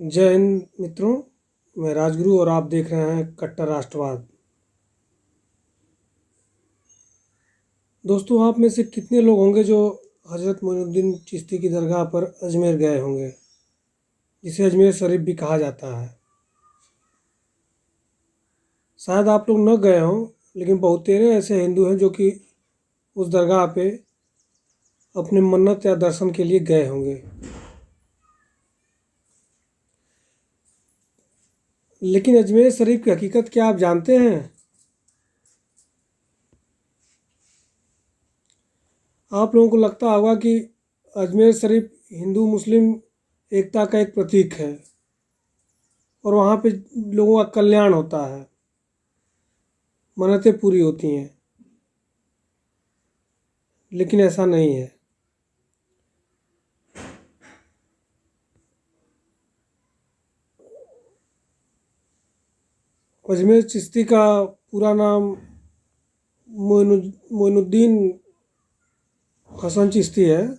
जय हिंद मित्रों। मैं राजगुरु और आप देख रहे हैं कट्टर राष्ट्रवाद। दोस्तों, आप में से कितने लोग होंगे जो हज़रत मोइनुद्दीन चिश्ती की दरगाह पर अजमेर गए होंगे, जिसे अजमेर शरीफ भी कहा जाता है। शायद आप लोग न गए हों, लेकिन बहुतेरे ऐसे हिंदू हैं जो कि उस दरगाह पे अपने मन्नत या दर्शन के लिए गए होंगे। लेकिन अजमेर शरीफ की हकीकत क्या आप जानते हैं? आप लोगों को लगता होगा कि अजमेर शरीफ हिंदू मुस्लिम एकता का एक प्रतीक है और वहाँ पे लोगों का कल्याण होता है, मन्नतें पूरी होती हैं। लेकिन ऐसा नहीं है। अजमेर चिश्ती का पूरा नाम मोइनुद्दीन हसन चिश्ती है,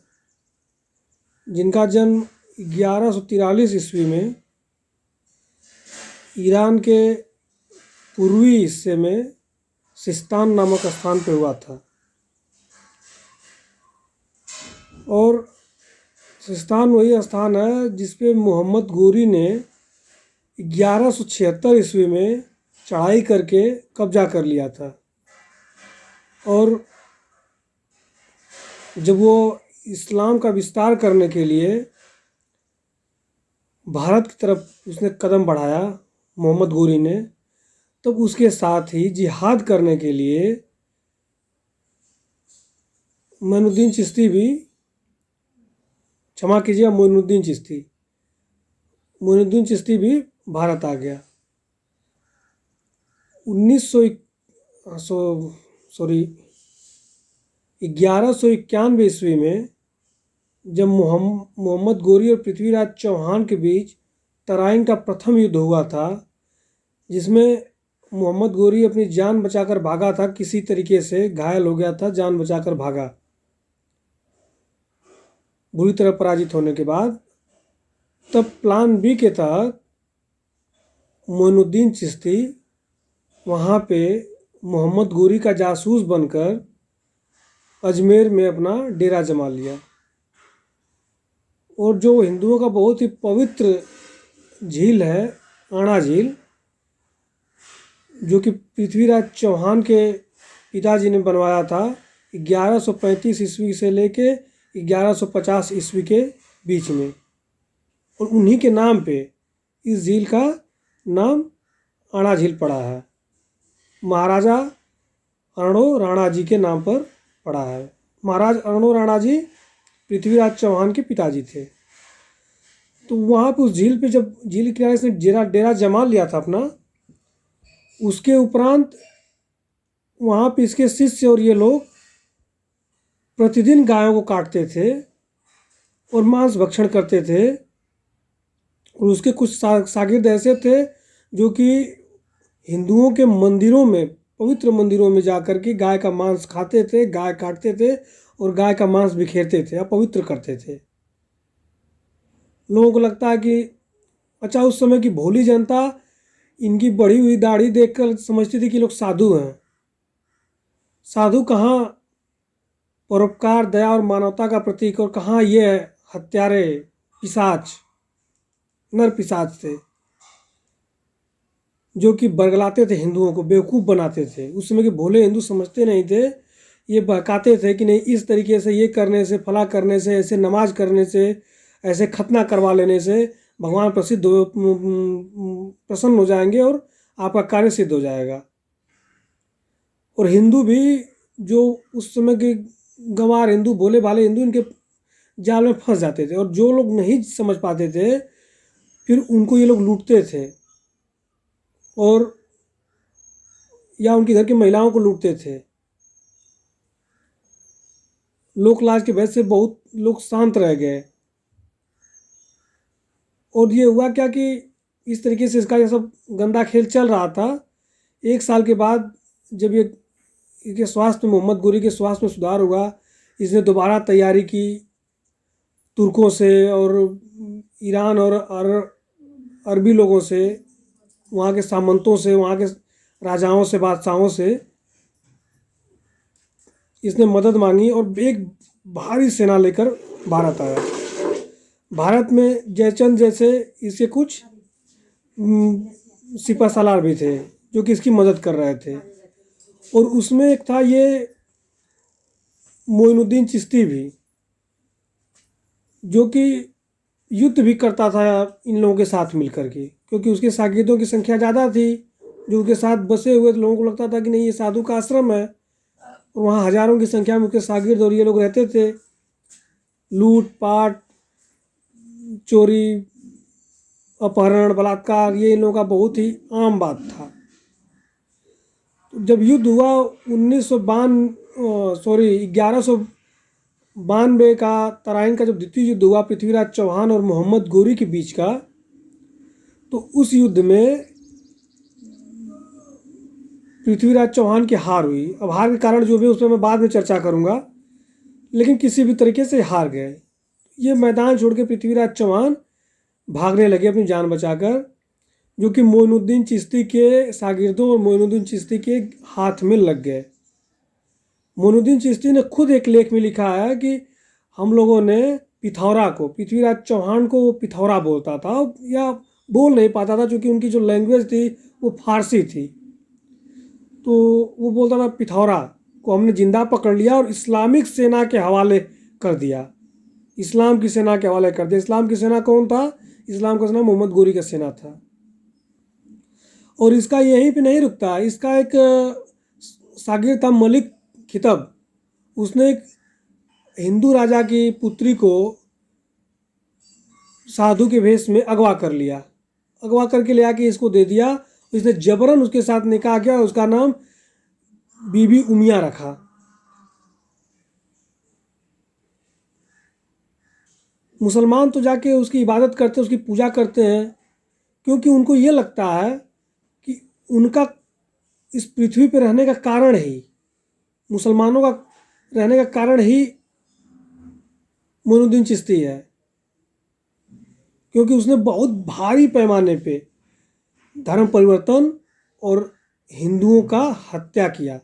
जिनका जन्म 1143 ईस्वी में ईरान के पूर्वी हिस्से में सिस्तान नामक स्थान पर हुआ था। और सिस्तान वही स्थान है जिस पे मोहम्मद गोरी ने 1176 ईस्वी में चढ़ाई करके कब्जा कर लिया था। और जब वो इस्लाम का विस्तार करने के लिए भारत की तरफ उसने कदम बढ़ाया, मोहम्मद गोरी ने, तब उसके साथ ही जिहाद करने के लिए मोइनुद्दीन चिश्ती भी, क्षमा कीजिए, मोइनुद्दीन चिश्ती भी भारत आ गया। 1191 ईस्वी में जब मोहम्मद गोरी और पृथ्वीराज चौहान के बीच तराइन का प्रथम युद्ध हुआ था, जिसमें मोहम्मद गोरी अपनी जान बचाकर भागा था, किसी तरीके से घायल हो गया था, जान बचाकर भागा बुरी तरह पराजित होने के बाद। तब प्लान बी के तहत मोइनुद्दीन चिश्ती वहाँ पे मोहम्मद गोरी का जासूस बनकर अजमेर में अपना डेरा जमा लिया। और जो हिंदुओं का बहुत ही पवित्र झील है, आना झील, जो कि पृथ्वीराज चौहान के पिताजी ने बनवाया था 1135 ईस्वी से लेके 1150 ईस्वी के बीच में, और उन्हीं के नाम पे इस झील का नाम आना झील पड़ा है। महाराजा अर्णो राणा जी के नाम पर पड़ा है। महाराज अर्णो राणा जी पृथ्वीराज चौहान के पिताजी थे। तो वहाँ पे उस झील पे, जब झील के किनारे से डेरा जमा लिया था अपना, उसके उपरांत वहाँ पे इसके शिष्य और ये लोग प्रतिदिन गायों को काटते थे और मांस भक्षण करते थे। और उसके कुछ शागिर्द ऐसे थे जो कि हिंदुओं के मंदिरों में, पवित्र मंदिरों में जाकर के गाय का मांस खाते थे, गाय काटते थे और गाय का मांस बिखेरते थे, अपवित्र करते थे। लोगों को लगता है कि अच्छा, उस समय की भोली जनता इनकी बढ़ी हुई दाढ़ी देखकर समझती थी कि लोग साधु हैं। साधु कहाँ परोपकार, दया और मानवता का प्रतीक, और कहाँ ये हत्यारे, पिशाच, नर पिशाच थे जो कि बरगलाते थे, हिंदुओं को बेवकूफ़ बनाते थे। उस समय के भोले हिंदू समझते नहीं थे, ये बहकाते थे कि नहीं, इस तरीके से, ये करने से, फला करने से, ऐसे नमाज करने से, ऐसे खतना करवा लेने से भगवान प्रसन्न हो जाएंगे और आपका कार्य सिद्ध हो जाएगा। और हिंदू भी, जो उस समय के गंवार हिंदू, भोले भाले हिंदू, इनके जाल में फंस जाते थे। और जो लोग नहीं समझ पाते थे, फिर उनको ये लोग लूटते थे, और या उनके घर की महिलाओं को लूटते थे। लोक लाज के वजह से बहुत लोग शांत रह गए। और ये हुआ क्या कि इस तरीके से इसका ये सब गंदा खेल चल रहा था। 1 साल के बाद जब ये इसके स्वास्थ्य में, मोहम्मद गोरी के स्वास्थ्य में सुधार हुआ, इसने दोबारा तैयारी की तुर्कों से और ईरान और अरबी लोगों से, वहाँ के सामंतों से, वहाँ के राजाओं से, बादशाहों से इसने मदद मांगी और एक भारी सेना लेकर भारत आया। भारत में जयचंद जैसे इसके कुछ सिपह सालार भी थे जो कि इसकी मदद कर रहे थे, और उसमें एक था ये मोइनुद्दीन चिश्ती भी, जो कि युद्ध भी करता था इन लोगों के साथ मिलकर के, क्योंकि उसके शागिर्दों की संख्या ज़्यादा थी जो उसके साथ बसे हुए। लोगों को लगता था कि नहीं, ये साधु का आश्रम है, और वहाँ हजारों की संख्या में उसके शागिर्द और ये लोग रहते थे। लूट पाट, चोरी, अपहरण, बलात्कार, ये इन लोगों का बहुत ही आम बात था। जब युद्ध हुआ 1192 का तराइन का जब द्वितीय युद्ध हुआ पृथ्वीराज चौहान और मोहम्मद गोरी के बीच का, तो उस युद्ध में पृथ्वीराज चौहान की हार हुई। अब हार के कारण जो भी उस पर मैं बाद में चर्चा करूंगा, लेकिन किसी भी तरीके से हार गए। ये मैदान छोड़ के पृथ्वीराज चौहान भागने लगे अपनी जान बचाकर, जो कि मोइनुद्दीन चिश्ती के शागिर्दों और मोइनुद्दीन चिश्ती के हाथ में लग गए। मोइनुद्दीन चिश्ती ने खुद एक लेख में लिखा है कि हम लोगों ने पिथौरा को, पृथ्वीराज चौहान को वो पिथौरा बोलता था या बोल नहीं पाता था, क्योंकि उनकी जो लैंग्वेज थी वो फारसी थी, तो वो बोलता था पिथौरा को हमने जिंदा पकड़ लिया और इस्लामिक सेना के हवाले कर दिया। इस्लाम की सेना के हवाले कर दिया। इस्लाम की सेना कौन था? इस्लाम का सेना मोहम्मद गोरी का सेना था। और इसका यहीं पे नहीं रुकता, इसका एक शागिर्द था मलिक खितब। उसने एक हिंदू राजा की पुत्री को साधु के वेश में अगवा कर लिया, अगवा करके ले आके इसको दे दिया। इसने जबरन उसके साथ निकाह किया, उसका नाम बीबी उमिया रखा। मुसलमान तो जाके उसकी इबादत करते हैं, उसकी पूजा करते हैं, क्योंकि उनको ये लगता है कि उनका इस पृथ्वी पर रहने का कारण ही, मुसलमानों का रहने का कारण ही मोइनुद्दीन चिश्ती है, क्योंकि उसने बहुत भारी पैमाने पे धर्म परिवर्तन और हिंदुओं का हत्या किया।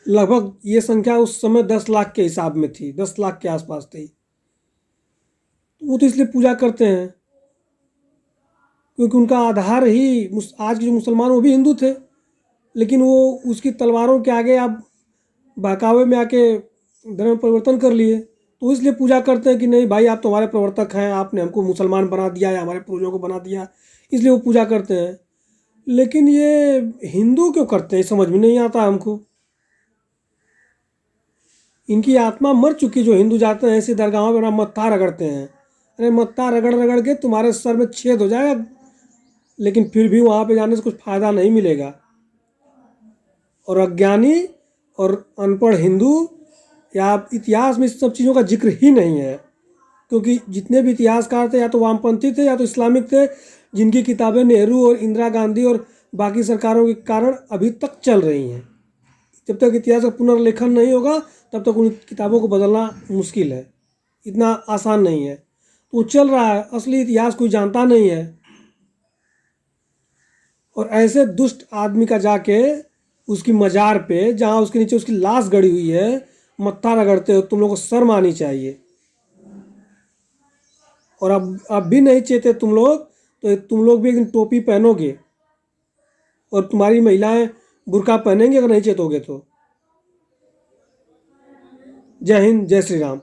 लगभग ये संख्या उस समय 10 लाख के हिसाब में थी, 10 लाख के आसपास थी। वो तो इसलिए पूजा करते हैं क्योंकि उनका आधार ही, आज के जो मुसलमान वो भी हिंदू थे, लेकिन वो उसकी तलवारों के आगे आप बहकावे में आके धर्म परिवर्तन कर लिए, तो इसलिए पूजा करते हैं कि नहीं भाई, आप तो हमारे प्रवर्तक हैं, आपने हमको मुसलमान बना दिया या हमारे पूर्वजों को बना दिया, इसलिए वो पूजा करते हैं। लेकिन ये हिंदू क्यों करते हैं समझ में नहीं आता हमको। इनकी आत्मा मर चुकी, जो हिंदू जाते हैं ऐसी दरगाहों में मत्था रगड़ते हैं। अरे मत्था रगड़ रगड़ के तुम्हारे सर में छेद हो जाएगा, लेकिन फिर भी वहाँ पे जाने से कुछ फ़ायदा नहीं मिलेगा। और अज्ञानी और अनपढ़ हिंदू या इतिहास में इस सब चीज़ों का जिक्र ही नहीं है, क्योंकि जितने भी इतिहासकार थे या तो वामपंथी थे या तो इस्लामिक थे, जिनकी किताबें नेहरू और इंदिरा गांधी और बाकी सरकारों के कारण अभी तक चल रही हैं। जब तक इतिहास का पुनर्लेखन नहीं होगा तब तक उन किताबों को बदलना मुश्किल है, इतना आसान नहीं है। तो चल रहा है, असली इतिहास कोई जानता नहीं है। और ऐसे दुष्ट आदमी का जाके उसकी मजार पे, जहाँ उसके नीचे उसकी लाश गड़ी हुई है, मत्था रगड़ते हो, तुम लोगों को शर्म आनी चाहिए। और अब भी नहीं चेते तुम लोग, तो तुम लोग भी एक दिन टोपी पहनोगे और तुम्हारी महिलाएं बुर्का पहनेंगे अगर नहीं चेतोगे तो। जय हिंद, जय श्री राम।